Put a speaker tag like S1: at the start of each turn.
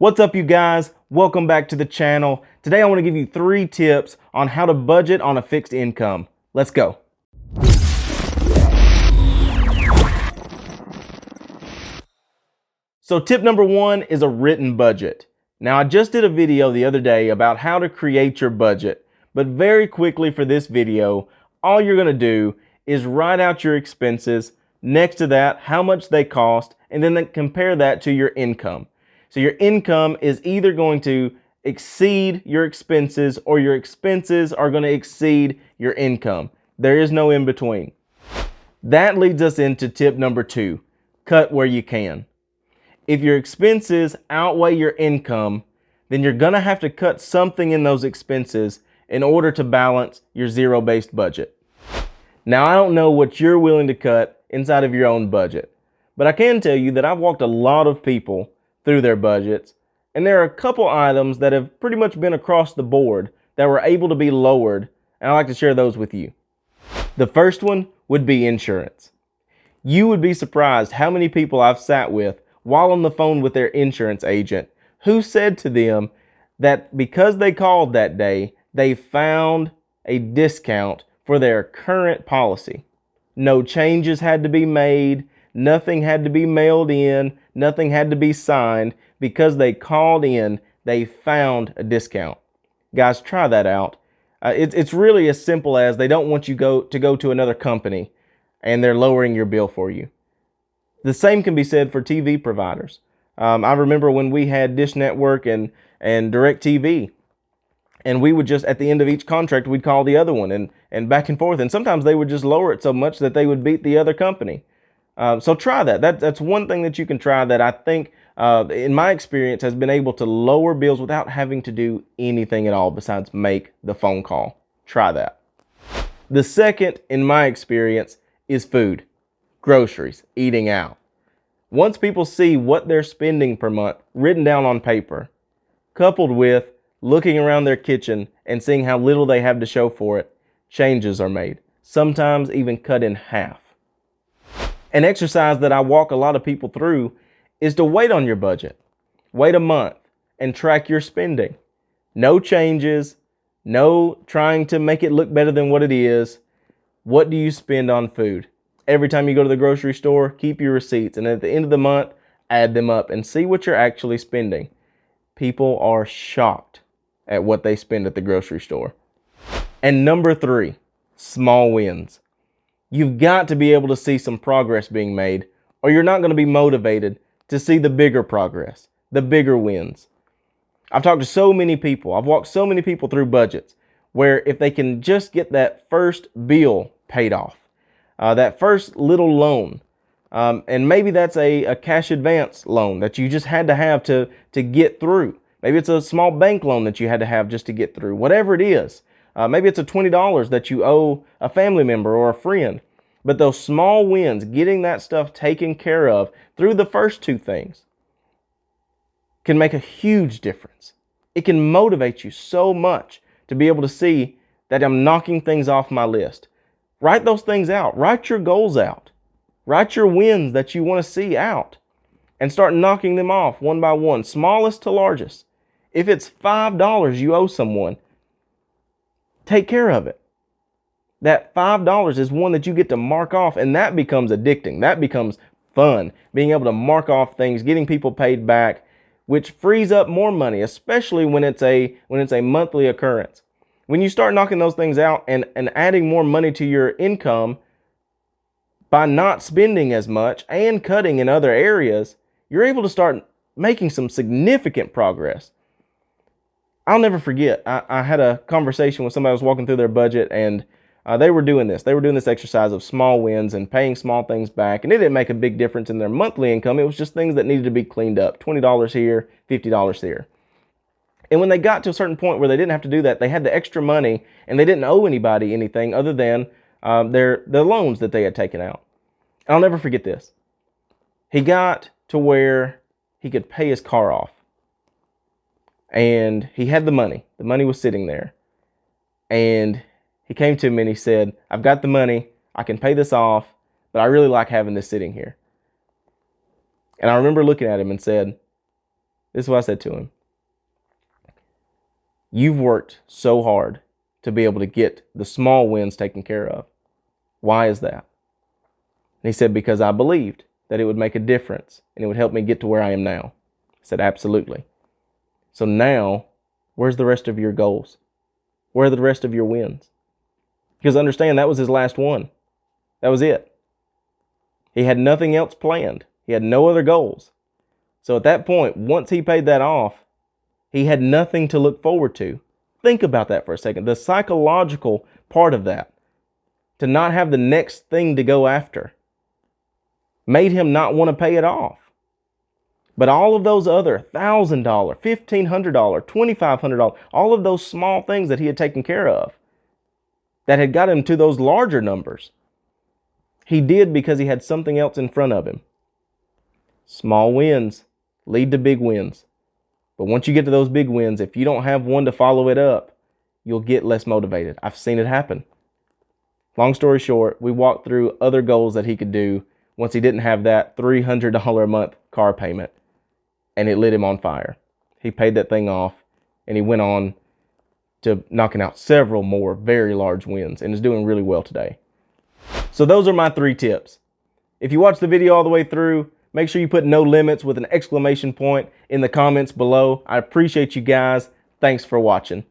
S1: What's up, you guys? Welcome back to the channel. Today I want to give you 3 tips on how to budget on a fixed income. Let's go. So tip number 1 is a written budget. Now, I just did a video the other day about how to create your budget, but very quickly for this video, all you're going to do is write out your expenses, next to that how much they cost, and then compare that to your income. So your income is either going to exceed your expenses or your expenses are going to exceed your income. There is no in between. That leads us into tip number 2, cut where you can. If your expenses outweigh your income, then you're going to have to cut something in those expenses in order to balance your zero-based budget. Now, I don't know what you're willing to cut inside of your own budget, but I can tell you that I've walked a lot of people through their budgets, and there are a couple items that have pretty much been across the board that were able to be lowered, and I'd like to share those with you. The first one would be insurance. You would be surprised how many people I've sat with while on the phone with their insurance agent who said to them that because they called that day, they found a discount for their current policy. No changes had to be made. Nothing had to be mailed in. Nothing had to be signed. Because they called in, they found a discount. Guys, try that out. It's really as simple as they don't want you to go to another company and they're lowering your bill for you. The same can be said for TV providers. I remember when we had Dish Network and DirecTV, and we would just, at the end of each contract, we'd call the other one and back and forth. And sometimes they would just lower it so much that they would beat the other company. So try that. That's one thing that you can try that I think, in my experience, has been able to lower bills without having to do anything at all besides make the phone call. Try that. The second, in my experience, is food, groceries, eating out. Once people see what they're spending per month written down on paper, coupled with looking around their kitchen and seeing how little they have to show for it, changes are made, sometimes even cut in half. An exercise that I walk a lot of people through is to wait on your budget. Wait a month and track your spending. No changes, no trying to make it look better than what it is. What do you spend on food? Every time you go to the grocery store, keep your receipts, and at the end of the month, add them up and see what you're actually spending. People are shocked at what they spend at the grocery store. And number 3, small wins. You've got to be able to see some progress being made, or you're not going to be motivated to see the bigger progress, the bigger wins. I've talked to so many people, I've walked so many people through budgets where if they can just get that first bill paid off, that first little loan, and maybe that's a cash advance loan that you just had to have to get through. Maybe it's a small bank loan that you had to have just to get through. Whatever it is. Maybe it's a $20 that you owe a family member or a friend. But those small wins, getting that stuff taken care of through the first 2 things, can make a huge difference. It can motivate you so much to be able to see that I'm knocking things off my list. Write those things out. Write your goals out. Write your wins that you want to see out. And start knocking them off one by one, smallest to largest. If it's $5 you owe someone, take care of it. That $5 is one that you get to mark off, and that becomes addicting. That becomes fun, being able to mark off things, getting people paid back, which frees up more money, especially when it's a monthly occurrence. When you start knocking those things out and adding more money to your income by not spending as much and cutting in other areas, you're able to start making some significant progress. I'll never forget, I had a conversation with somebody who was walking through their budget, and they were doing this. They were doing this exercise of small wins and paying small things back, and it didn't make a big difference in their monthly income. It was just things that needed to be cleaned up, $20 here, $50 here. And when they got to a certain point where they didn't have to do that, they had the extra money, and they didn't owe anybody anything other than their loans that they had taken out. And I'll never forget this. He got to where he could pay his car off. And he had the money. The money was sitting there. And he came to me and he said, I've got the money. I can pay this off, but I really like having this sitting here. And I remember looking at him and said, This is what I said to him. You've worked so hard to be able to get the small wins taken care of. Why is that? And he said, because I believed that it would make a difference and it would help me get to where I am now. I said, absolutely. So now, where's the rest of your goals? Where are the rest of your wins? Because understand, that was his last one. That was it. He had nothing else planned. He had no other goals. So at that point, once he paid that off, he had nothing to look forward to. Think about that for a second. The psychological part of that, to not have the next thing to go after, made him not want to pay it off. But all of those other $1,000, $1,500, $2,500, all of those small things that he had taken care of, that had got him to those larger numbers, he did because he had something else in front of him. Small wins lead to big wins. But once you get to those big wins, if you don't have one to follow it up, you'll get less motivated. I've seen it happen. Long story short, we walked through other goals that he could do once he didn't have that $300 a month car payment, and it lit him on fire. He paid that thing off, and he went on to knocking out several more very large wins and is doing really well today. So those are my 3 tips. If you watch the video all the way through, make sure you put no limits with an exclamation point in the comments below. I appreciate you guys. Thanks for watching.